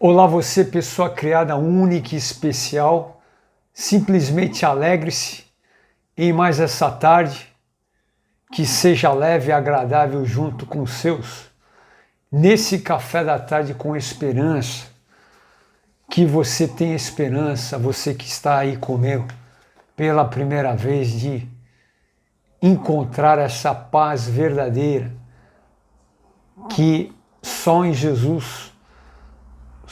Olá você, pessoa criada única e especial, simplesmente alegre-se em mais essa tarde, que seja leve e agradável junto com os seus, nesse café da tarde com esperança, que você tenha esperança, você que está aí comigo pela primeira vez, de encontrar essa paz verdadeira que só em Jesus,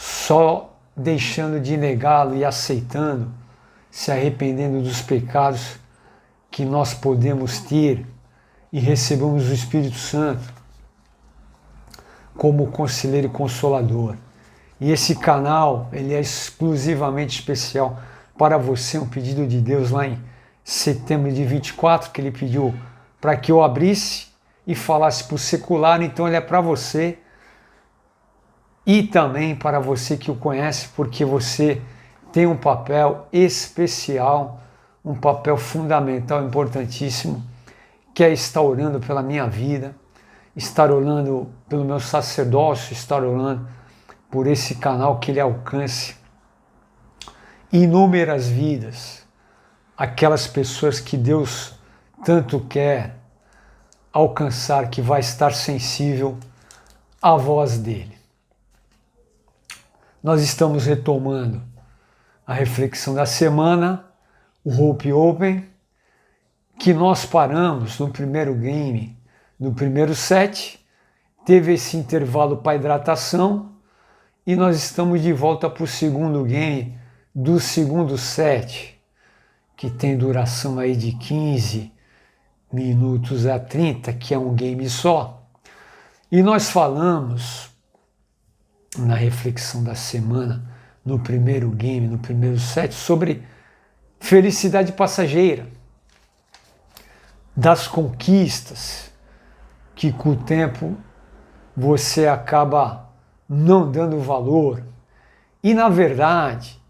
só deixando de negá-lo e aceitando, se arrependendo dos pecados, que nós podemos ter e recebemos o Espírito Santo como conselheiro e consolador. E esse canal, ele é exclusivamente especial para você, um pedido de Deus lá em setembro de 24, que ele pediu para que eu abrisse e falasse para o secular, então ele é para você e também para você que o conhece, porque você tem um papel especial, um papel fundamental, importantíssimo, que é estar orando pela minha vida, estar orando pelo meu sacerdócio, estar orando por esse canal, que ele alcance inúmeras vidas, aquelas pessoas que Deus tanto quer alcançar, que vai estar sensível à voz dele. Nós estamos retomando a reflexão da semana, o Hope Open, que nós paramos no primeiro game, no primeiro set, teve esse intervalo para hidratação e nós estamos de volta para o segundo game do segundo set, que tem duração aí de 15 minutos a 30, que é um game só. E nós falamos na reflexão da semana, no primeiro game, no primeiro set, sobre felicidade passageira, das conquistas, que com o tempo você acaba não dando valor. E na verdade,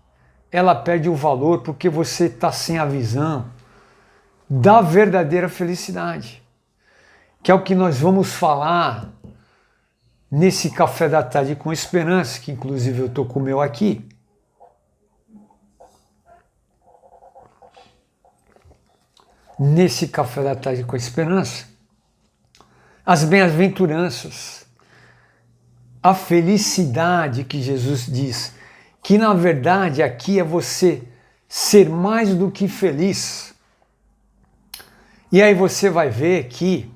ela perde o valor porque você está sem a visão da verdadeira felicidade, que é o que nós vamos falar nesse café da tarde com esperança, que inclusive eu estou com o meu aqui. Nesse café da tarde com esperança, as bem-aventuranças, a felicidade que Jesus diz, que na verdade aqui é você ser mais do que feliz. E aí você vai ver que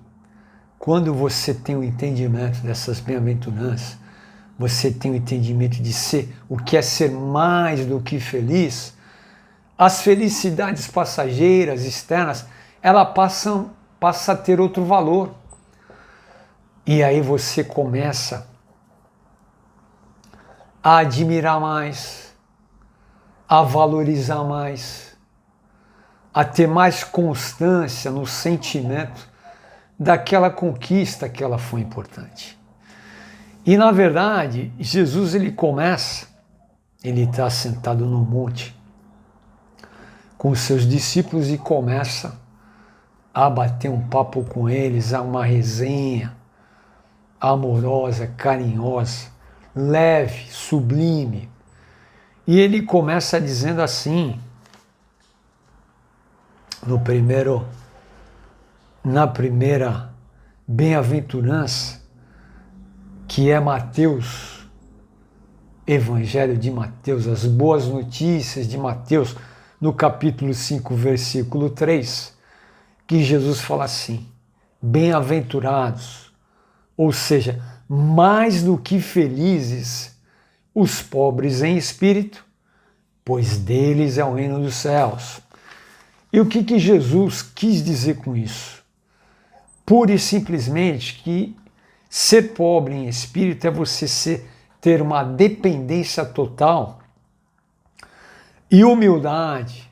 quando você tem o entendimento dessas bem-aventuranças, você tem o entendimento de ser o que é ser mais do que feliz, as felicidades passageiras, externas, ela passa a ter outro valor. E aí você começa a admirar mais, a valorizar mais, a ter mais constância no sentimento daquela conquista que ela foi importante. E na verdade, Jesus ele está sentado no monte com os seus discípulos e começa a bater um papo com eles, a uma resenha amorosa, carinhosa, leve, sublime. E ele começa dizendo assim, na primeira bem-aventurança, que é Mateus, Evangelho de Mateus, as boas notícias de Mateus, no capítulo 5, versículo 3, que Jesus fala assim: bem-aventurados, ou seja, mais do que felizes, os pobres em espírito, pois deles é o reino dos céus. E o que Jesus quis dizer com isso? Pura e simplesmente que ser pobre em espírito é você ter uma dependência total e humildade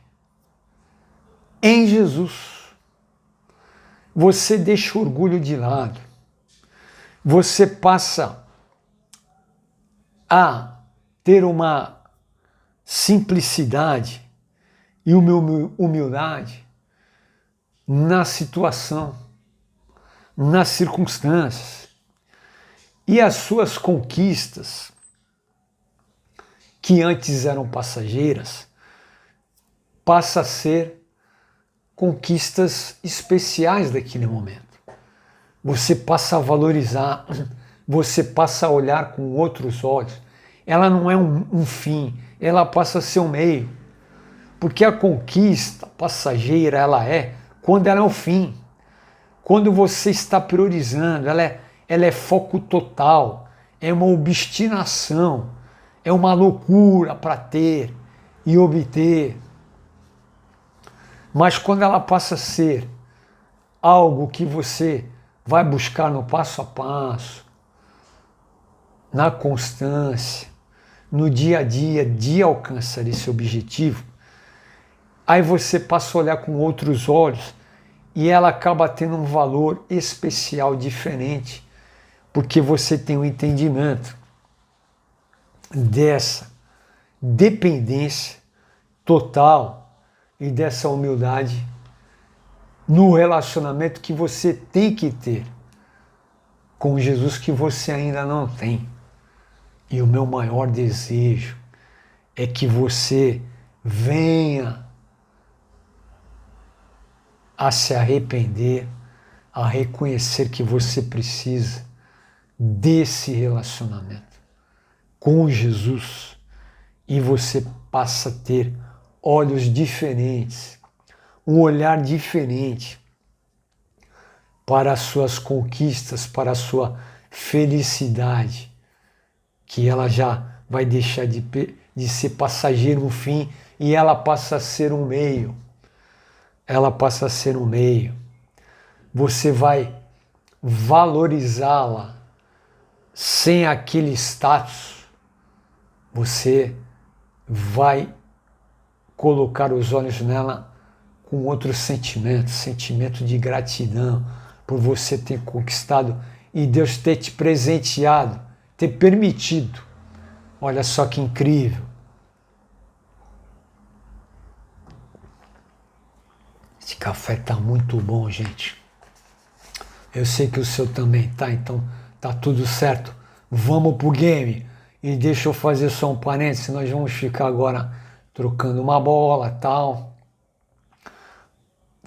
em Jesus. Você deixa o orgulho de lado. Você passa a ter uma simplicidade e uma humildade na situação, nas circunstâncias. E as suas conquistas, que antes eram passageiras, passa a ser conquistas especiais daquele momento. Você passa a valorizar, você passa a olhar com outros olhos. Ela não é um fim, ela passa a ser um meio. Porque a conquista passageira, ela é quando ela é o fim. Quando você está priorizando, ela é foco total, é uma obstinação, é uma loucura para ter e obter. Mas quando ela passa a ser algo que você vai buscar no passo a passo, na constância, no dia a dia, de alcançar esse objetivo, aí você passa a olhar com outros olhos e ela acaba tendo um valor especial diferente, porque você tem um entendimento dessa dependência total e dessa humildade no relacionamento que você tem que ter com Jesus, que você ainda não tem. E o meu maior desejo é que você venha a se arrepender, a reconhecer que você precisa desse relacionamento com Jesus e você passa a ter olhos diferentes, um olhar diferente para as suas conquistas, para a sua felicidade, que ela já vai deixar de ser passageiro no fim e ela passa a ser um meio. Ela passa a ser um meio. Você vai valorizá-la sem aquele status. Você vai colocar os olhos nela com outro sentimento, sentimento de gratidão por você ter conquistado e Deus ter te presenteado, ter permitido. Olha só que incrível. Esse café tá muito bom, gente. Eu sei que o seu também tá, então tá tudo certo. Vamos pro game. E deixa eu fazer só um parênteses, nós vamos ficar agora trocando uma bola, tal.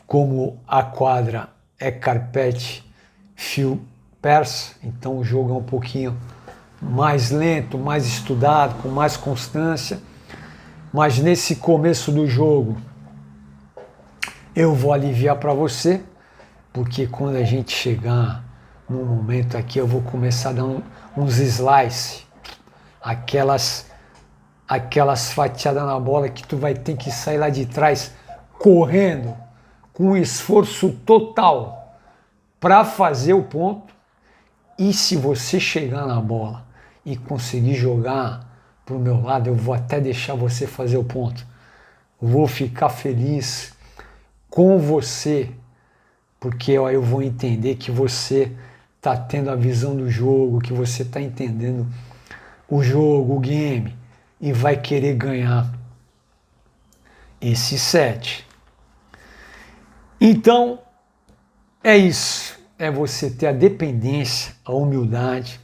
Como a quadra é carpete fio persa, então o jogo é um pouquinho mais lento, mais estudado, com mais constância. Mas nesse começo do jogo eu vou aliviar para você, porque quando a gente chegar no momento aqui eu vou começar a dar uns slice, aquelas fatiadas na bola que tu vai ter que sair lá de trás correndo com um esforço total para fazer o ponto. E se você chegar na bola e conseguir jogar para o meu lado, eu vou até deixar você fazer o ponto. Vou ficar feliz com você, porque eu vou entender que você está tendo a visão do jogo, que você está entendendo o jogo, o game, e vai querer ganhar esse set. Então, é isso. É você ter a dependência, a humildade,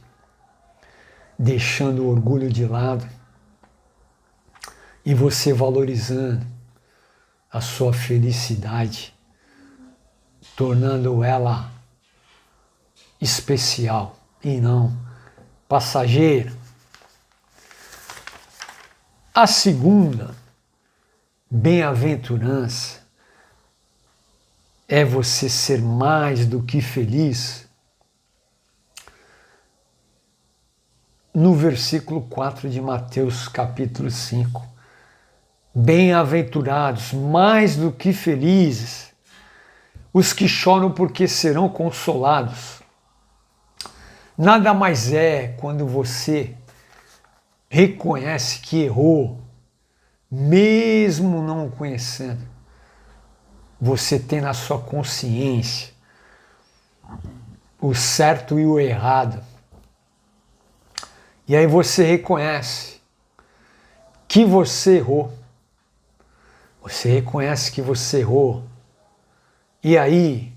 deixando o orgulho de lado e você valorizando a sua felicidade, tornando ela especial e não passageira. A segunda bem-aventurança é você ser mais do que feliz. No versículo 4 de Mateus, capítulo 5. Bem-aventurados, mais do que felizes, os que choram porque serão consolados. Nada mais é quando você reconhece que errou, mesmo não o conhecendo. Você tem na sua consciência o certo e o errado. E aí você reconhece que você errou. Você reconhece que você errou. E aí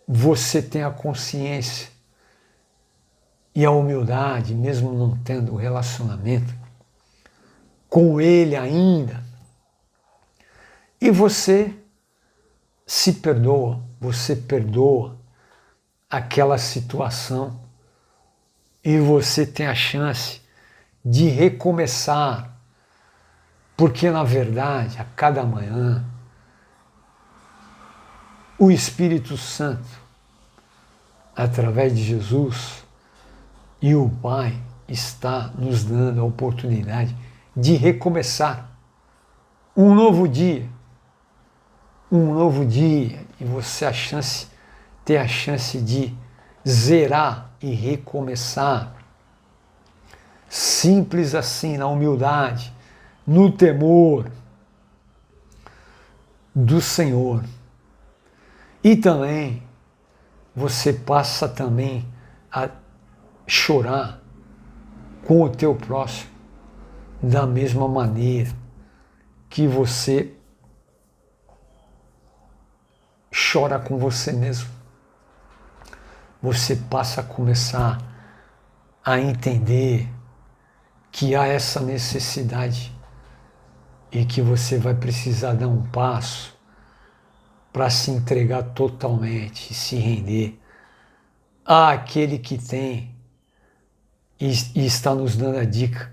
você tem a consciência e a humildade, mesmo não tendo o relacionamento, com Ele ainda. E você se perdoa, você perdoa aquela situação e você tem a chance de recomeçar, porque na verdade, a cada manhã, o Espírito Santo, através de Jesus e o Pai, está nos dando a oportunidade de recomeçar um novo dia, e você ter a chance de zerar e recomeçar. Simples assim, na humildade, no temor do Senhor. E também você passa também a chorar com o teu próximo da mesma maneira que você chora com você mesmo. Você passa a começar a entender que há essa necessidade e que você vai precisar dar um passo para se entregar totalmente e se render àquele que tem e está nos dando a dica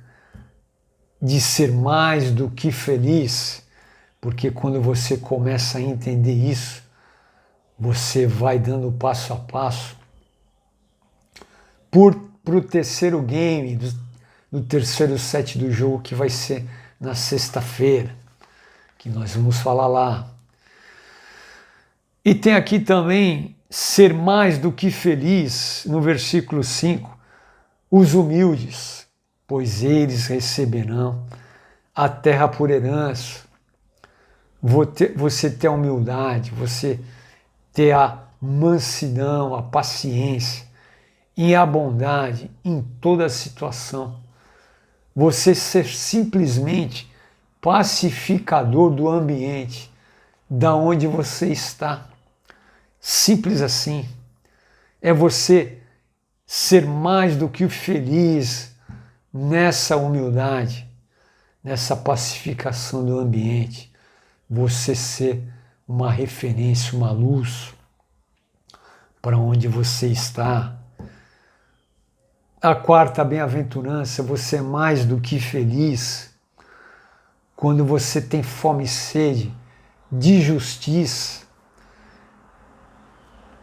de ser mais do que feliz, porque quando você começa a entender isso, você vai dando passo a passo para o terceiro game, do terceiro set do jogo, que vai ser na sexta-feira, que nós vamos falar lá. E tem aqui também ser mais do que feliz, no versículo 5, os humildes, pois eles receberão a terra por herança. Você ter a humildade, você ter a mansidão, a paciência e a bondade em toda a situação. Você ser simplesmente pacificador do ambiente, da onde você está. Simples assim. É você ser mais do que feliz nessa humildade, nessa pacificação do ambiente. Você ser uma referência, uma luz para onde você está. A quarta bem-aventurança, você é mais do que feliz quando você tem fome e sede de justiça.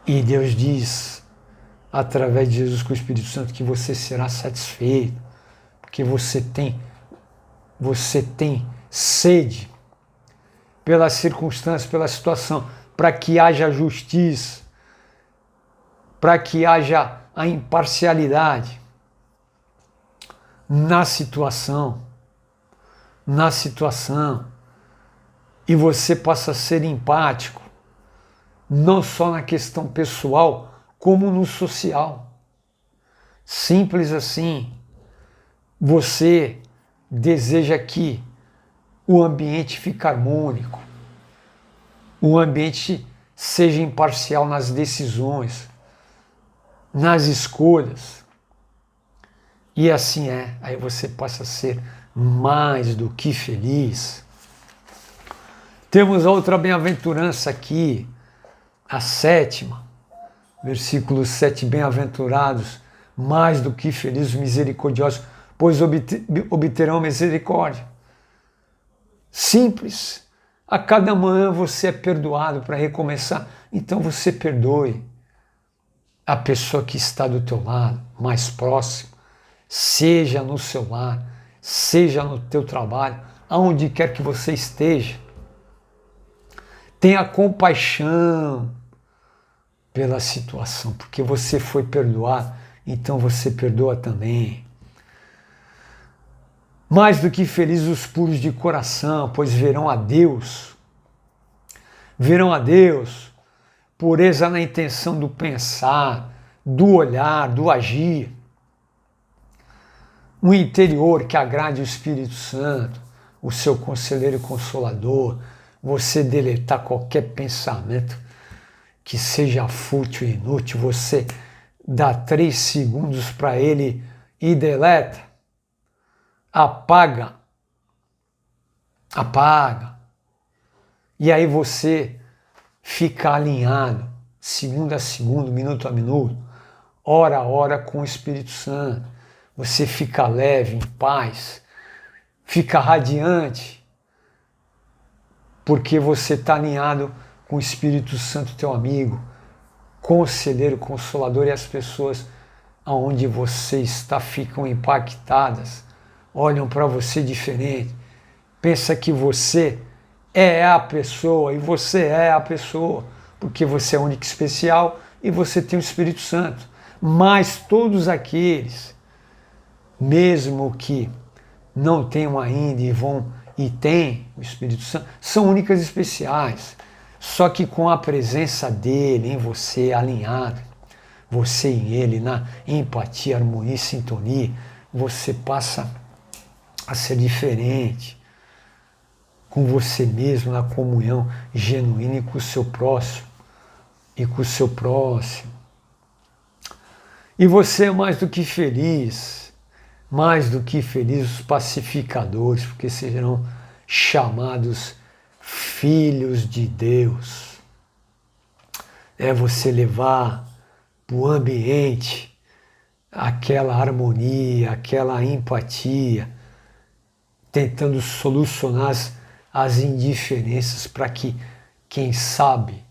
E Deus diz, através de Jesus com o Espírito Santo, que você será satisfeito, porque você tem sede pelas circunstâncias, pela situação, para que haja justiça, para que haja a imparcialidade na situação, e você passa a ser empático, não só na questão pessoal, como no social. Simples assim. Você deseja que o ambiente fique harmônico, o ambiente seja imparcial nas decisões, nas escolhas. E assim é, aí você passa a ser mais do que feliz. Temos outra bem-aventurança aqui, a sétima, versículo 7, bem-aventurados, mais do que felizes, misericordiosos, pois obterão misericórdia. Simples. A cada manhã você é perdoado para recomeçar, então você perdoe a pessoa que está do teu lado, mais próximo, seja no seu lar, seja no teu trabalho, aonde quer que você esteja. Tenha compaixão pela situação, porque você foi perdoado, então você perdoa também. Mais do que felizes os puros de coração, pois verão a Deus. Verão a Deus, pureza na intenção do pensar, do olhar, do agir. Um interior que agrade o Espírito Santo, o seu conselheiro e consolador, você deletar qualquer pensamento que seja fútil e inútil, você dá 3 segundos para ele e deleta, apaga apaga. E aí você fica alinhado, segundo a segundo, minuto a minuto, hora a hora com o Espírito Santo. Você fica leve, em paz, fica radiante, porque você está alinhado com o Espírito Santo, teu amigo, conselheiro, consolador, e as pessoas aonde você está ficam impactadas, olham para você diferente, pensa que você é a pessoa, e você é a pessoa, porque você é único e especial e você tem o Espírito Santo. Mas todos aqueles, mesmo que não tenham ainda e têm o Espírito Santo, são únicas e especiais. Só que com a presença dele em você, alinhado, você e ele, na empatia, harmonia e sintonia, você passa a ser diferente com você mesmo, na comunhão genuína e com o seu próximo. E você é mais do que feliz, os pacificadores, porque serão chamados filhos de Deus. É você levar para o ambiente aquela harmonia, aquela empatia, tentando solucionar as indiferenças para que, quem sabe,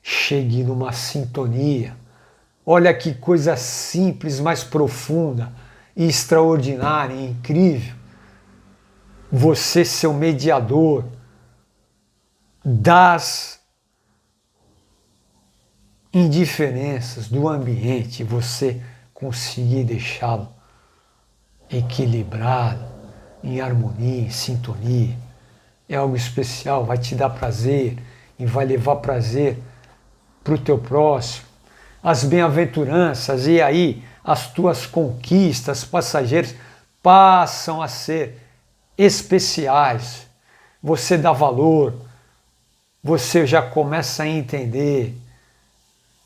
chegue numa sintonia. Olha que coisa simples, mas profunda, e extraordinária e incrível. Você ser o mediador das indiferenças do ambiente, você conseguir deixá-lo equilibrado, em harmonia, em sintonia. É algo especial, vai te dar prazer e vai levar prazer para o teu próximo. As bem-aventuranças e aí as tuas conquistas passageiras passam a ser especiais. Você dá valor, você já começa a entender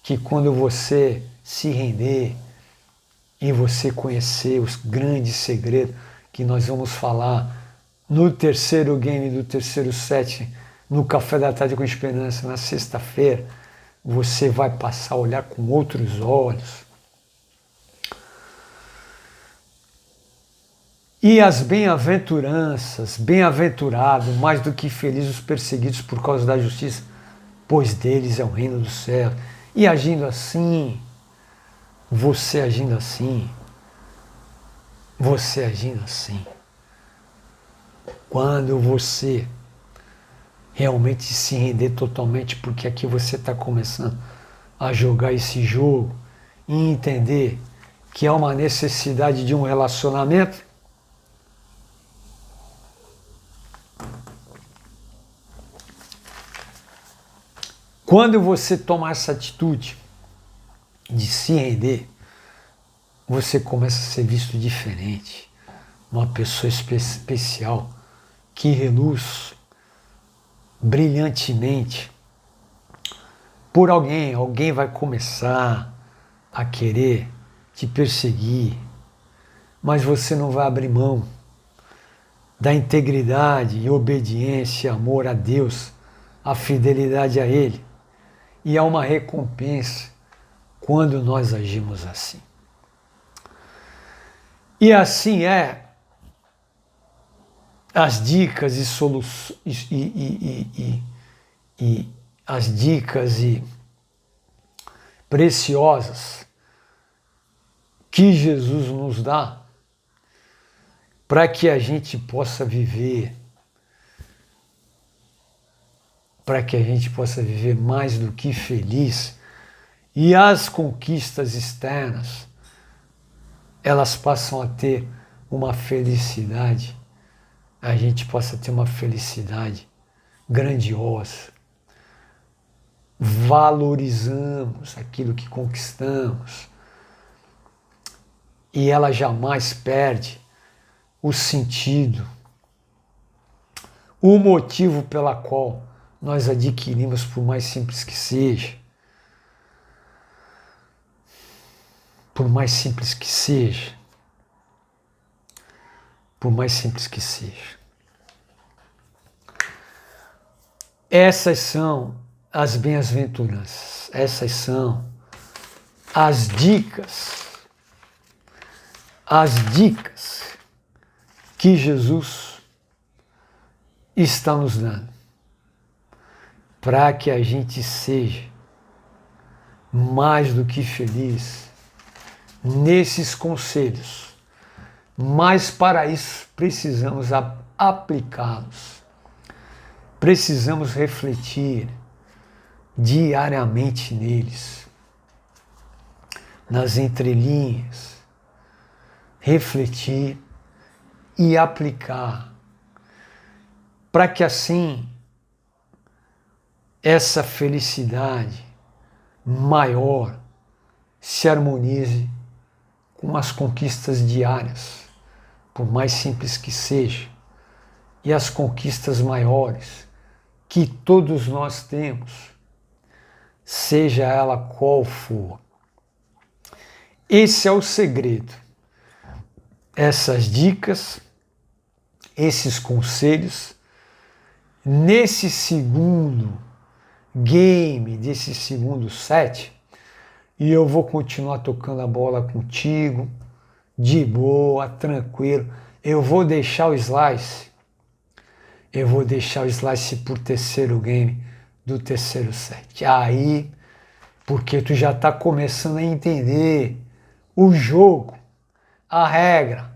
que quando você se render e você conhecer os grandes segredos que nós vamos falar no terceiro game do terceiro set, no Café da Tarde com Esperança, na sexta-feira, você vai passar a olhar com outros olhos. E as bem-aventuranças, bem-aventurado, mais do que felizes os perseguidos por causa da justiça, pois deles é o reino do céu. E agindo assim, você agindo assim, quando você realmente se render totalmente, porque aqui você está começando a jogar esse jogo e entender que há uma necessidade de um relacionamento, quando você tomar essa atitude de se render, você começa a ser visto diferente, uma pessoa especial que reluz brilhantemente por alguém. Alguém vai começar a querer te perseguir, mas você não vai abrir mão da integridade e obediência, amor a Deus, a fidelidade a Ele. E há uma recompensa quando nós agimos assim. E assim é as dicas e soluções e as dicas e preciosas que Jesus nos dá para que a gente possa viver, mais do que feliz. E as conquistas externas, elas passam a ter uma felicidade, a gente possa ter uma felicidade grandiosa. Valorizamos aquilo que conquistamos e ela jamais perde o sentido, o motivo pela qual nós adquirimos, por mais simples que seja. Por mais simples que seja. Essas são as bem-aventuranças, essas são as dicas que Jesus está nos dando para que a gente seja mais do que feliz nesses conselhos. Mas para isso precisamos aplicá-los. Precisamos refletir diariamente neles, nas entrelinhas, refletir e aplicar, para que assim essa felicidade maior se harmonize com as conquistas diárias, por mais simples que seja, e as conquistas maiores que todos nós temos, seja ela qual for. Esse é o segredo. Essas dicas, esses conselhos, nesse segundo game, desse segundo set, e eu vou continuar tocando a bola contigo, de boa, tranquilo. Eu vou deixar o slice por terceiro game do terceiro set. Aí, porque tu já está começando a entender o jogo, a regra,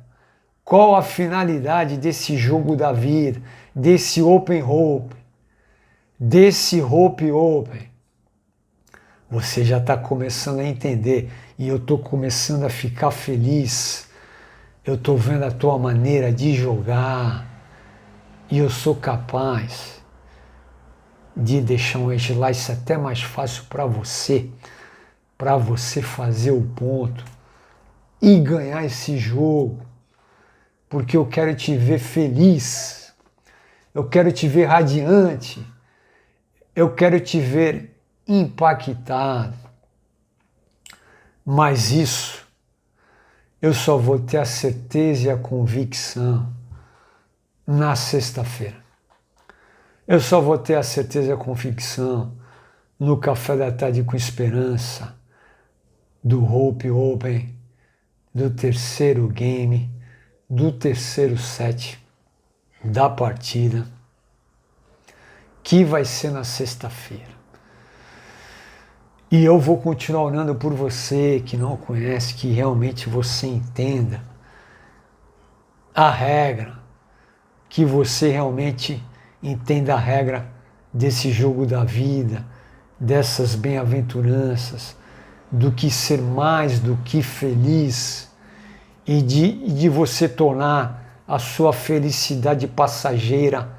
qual a finalidade desse jogo da vida, desse open rope, desse rope open. Você já está começando a entender e eu estou começando a ficar feliz. Eu estou vendo a tua maneira de jogar e eu sou capaz de deixar um slice até mais fácil para você fazer o ponto e ganhar esse jogo, porque eu quero te ver feliz, eu quero te ver radiante, eu quero te ver impactado. Mas isso eu só vou ter a certeza e a convicção na sexta-feira. Eu só vou ter a certeza e a convicção no café da tarde com esperança do Hope Open, do terceiro game, do terceiro set da partida, que vai ser na sexta-feira. E eu vou continuar orando por você que não conhece, que realmente você entenda a regra, que você realmente entenda a regra desse jogo da vida, dessas bem-aventuranças, do que ser mais do que feliz e de você tornar a sua felicidade passageira,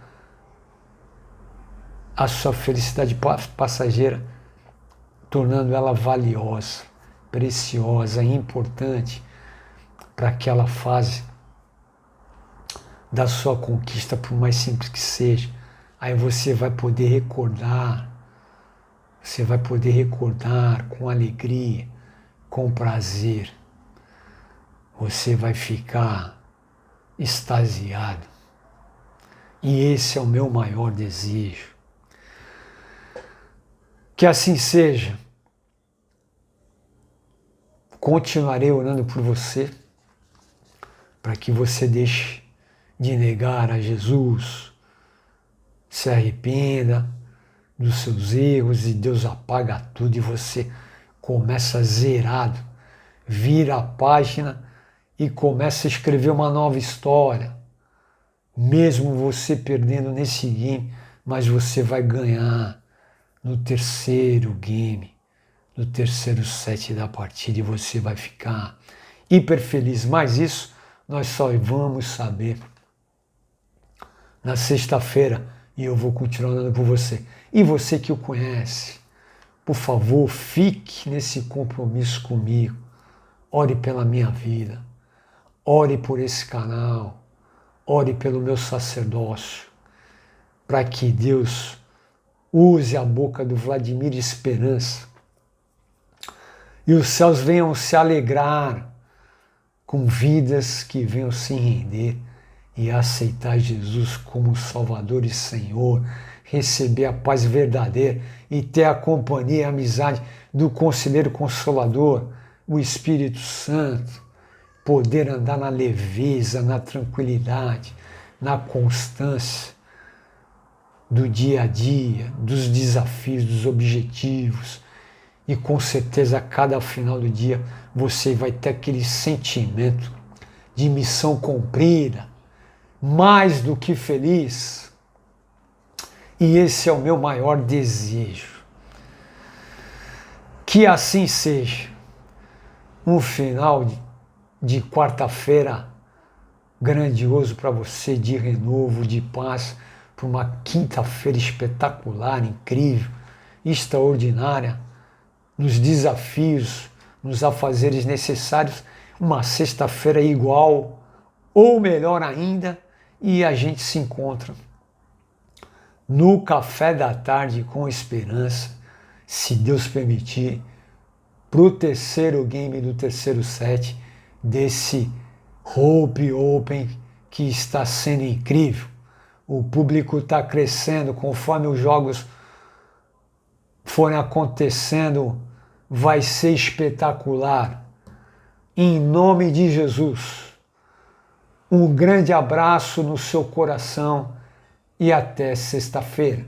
tornando ela valiosa, preciosa, importante para aquela fase da sua conquista, por mais simples que seja. Aí você vai poder recordar com alegria, com prazer. Você vai ficar extasiado. E esse é o meu maior desejo. Que assim seja. Continuarei orando por você, para que você deixe de negar a Jesus, se arrependa dos seus erros e Deus apaga tudo e você começa zerado, vira a página e começa a escrever uma nova história. Mesmo você perdendo nesse game, mas você vai ganhar no terceiro game, no terceiro set da partida e você vai ficar hiper feliz. Mas isso nós só vamos saber na sexta-feira e eu vou continuar orando por você. E você que o conhece, por favor, fique nesse compromisso comigo. Ore pela minha vida, ore por esse canal, ore pelo meu sacerdócio, para que Deus use a boca do Vladimir Esperança e os céus venham se alegrar com vidas que venham se render e aceitar Jesus como Salvador e Senhor, receber a paz verdadeira e ter a companhia e a amizade do Conselheiro Consolador, o Espírito Santo, poder andar na leveza, na tranquilidade, na constância do dia a dia, dos desafios, dos objetivos. E com certeza, a cada final do dia, você vai ter aquele sentimento de missão cumprida, mais do que feliz. E esse é o meu maior desejo. Que assim seja. Um final de quarta-feira grandioso para você, de renovo, de paz, para uma quinta-feira espetacular, incrível, extraordinária, nos desafios, nos afazeres necessários, uma sexta-feira igual ou melhor ainda, e a gente se encontra no café da tarde com esperança, se Deus permitir, para o terceiro game do terceiro set desse Hope Open que está sendo incrível. O público está crescendo conforme os jogos forem acontecendo, vai ser espetacular. Em nome de Jesus, um grande abraço no seu coração e até sexta-feira.